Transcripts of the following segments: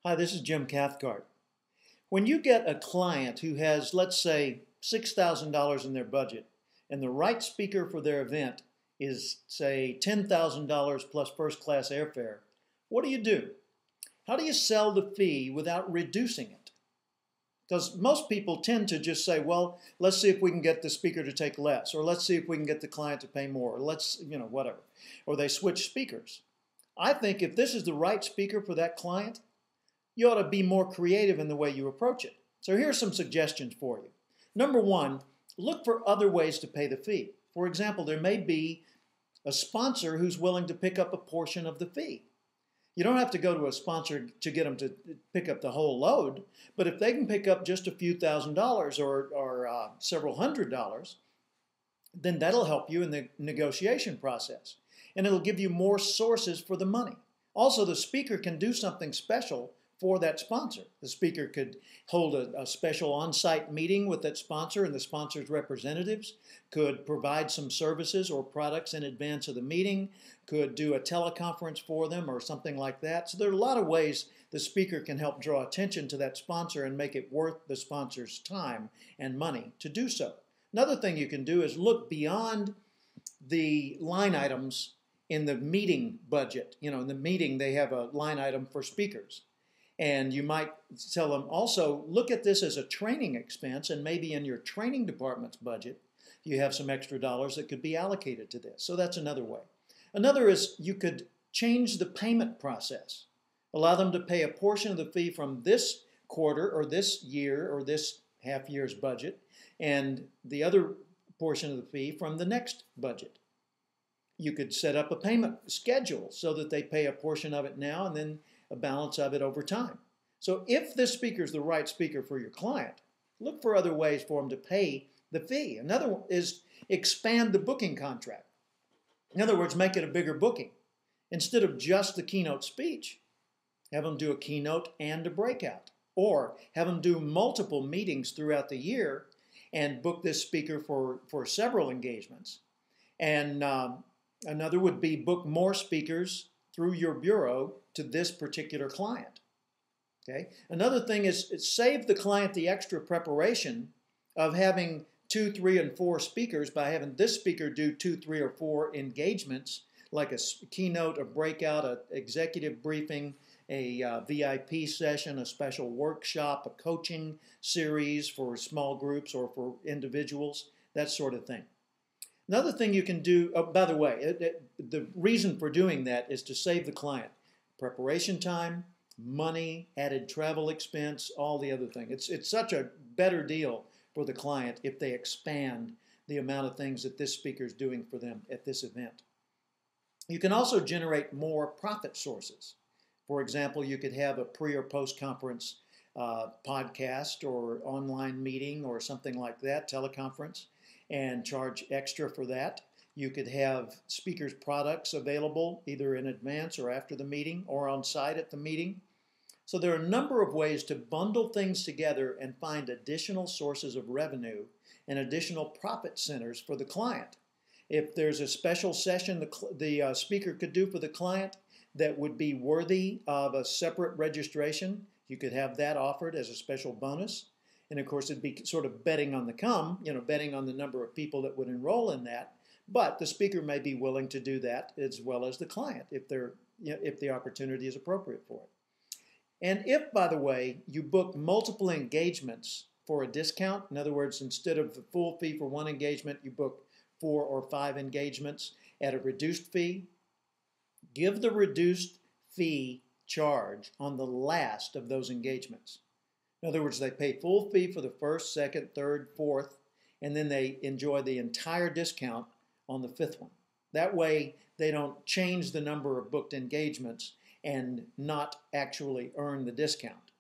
Hi, this is Jim Cathcart. When you get a client who has, let's say, $6,000 in their budget, and the right speaker for their event is, say, $10,000 plus first-class airfare, what do? How do you sell the fee without reducing it? Because most people tend to just say, well, let's see if we can get the speaker to take less, or let's see if we can get the client to pay more, or let's, whatever. Or they switch speakers. I think if this is the right speaker for that client, you ought to be more creative in the way you approach it. So here are some suggestions for you. Number one, look for other ways to pay the fee. For example, there may be a sponsor who's willing to pick up a portion of the fee. You don't have to go to a sponsor to get them to pick up the whole load, but if they can pick up just a few $1,000s or several $100s, then that'll help you in the negotiation process. And it'll give you more sources for the money. Also, the speaker can do something special for that sponsor. The speaker could hold a special on-site meeting with that sponsor, and the sponsor's representatives could provide some services or products in advance of the meeting, could do a teleconference for them or something like that. So there are a lot of ways the speaker can help draw attention to that sponsor and make it worth the sponsor's time and money to do so. Another thing you can do is look beyond the line items in the meeting budget. In the meeting they have a line item for speakers. And you might tell them also, look at this as a training expense, and maybe in your training department's budget, you have some extra dollars that could be allocated to this. So that's another way. Another is you could change the payment process. Allow them to pay a portion of the fee from this quarter or this year or this half year's budget, and the other portion of the fee from the next budget. You could set up a payment schedule so that they pay a portion of it now and then a balance of it over time. So if this speaker is the right speaker for your client, look for other ways for them to pay the fee. Another one is expand the booking contract. In other words, make it a bigger booking. Instead of just the keynote speech, have them do a keynote and a breakout. Or have them do multiple meetings throughout the year and book this speaker for several engagements. And another would be book more speakers through your bureau to this particular client. Okay? Another thing is save the client the extra preparation of having 2, 3, and 4 speakers by having this speaker do 2, 3, or 4 engagements, like a keynote, a breakout, an executive briefing, a VIP session, a special workshop, a coaching series for small groups or for individuals, that sort of thing. Another thing you can do, oh, by the way, the reason for doing that is to save the client preparation time, money, added travel expense, all the other things. It's such a better deal for the client if they expand the amount of things that this speaker is doing for them at this event. You can also generate more profit sources. For example, you could have a pre or post conference podcast or online meeting or something like that, teleconference, and charge extra for that. You could have speakers' products available either in advance or after the meeting or on site at the meeting. So there are a number of ways to bundle things together and find additional sources of revenue and additional profit centers for the client. If there's a special session the speaker could do for the client that would be worthy of a separate registration, you could have that offered as a special bonus. And of course, it'd be sort of betting on the come, betting on the number of people that would enroll in that. But the speaker may be willing to do that as well as the client if the opportunity is appropriate for it. And if, by the way, you book multiple engagements for a discount, in other words, instead of the full fee for one engagement, you book 4 or 5 engagements at a reduced fee, give the reduced fee charge on the last of those engagements. In other words, they pay full fee for the first, second, third, fourth, and then they enjoy the entire discount on the 5th one. That way, they don't change the number of booked engagements and not actually earn the discount.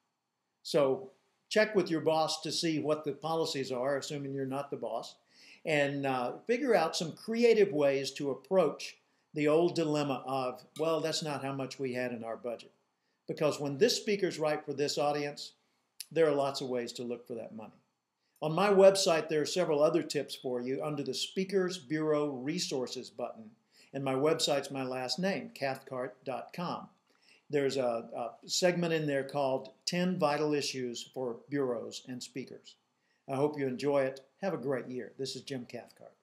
So check with your boss to see what the policies are, assuming you're not the boss, and figure out some creative ways to approach the old dilemma of, well, that's not how much we had in our budget. Because when this speaker's right for this audience, there are lots of ways to look for that money. On my website, there are several other tips for you under the Speakers Bureau Resources button. And my website's my last name, cathcart.com. There's a segment in there called 10 Vital Issues for Bureaus and Speakers. I hope you enjoy it. Have a great year. This is Jim Cathcart.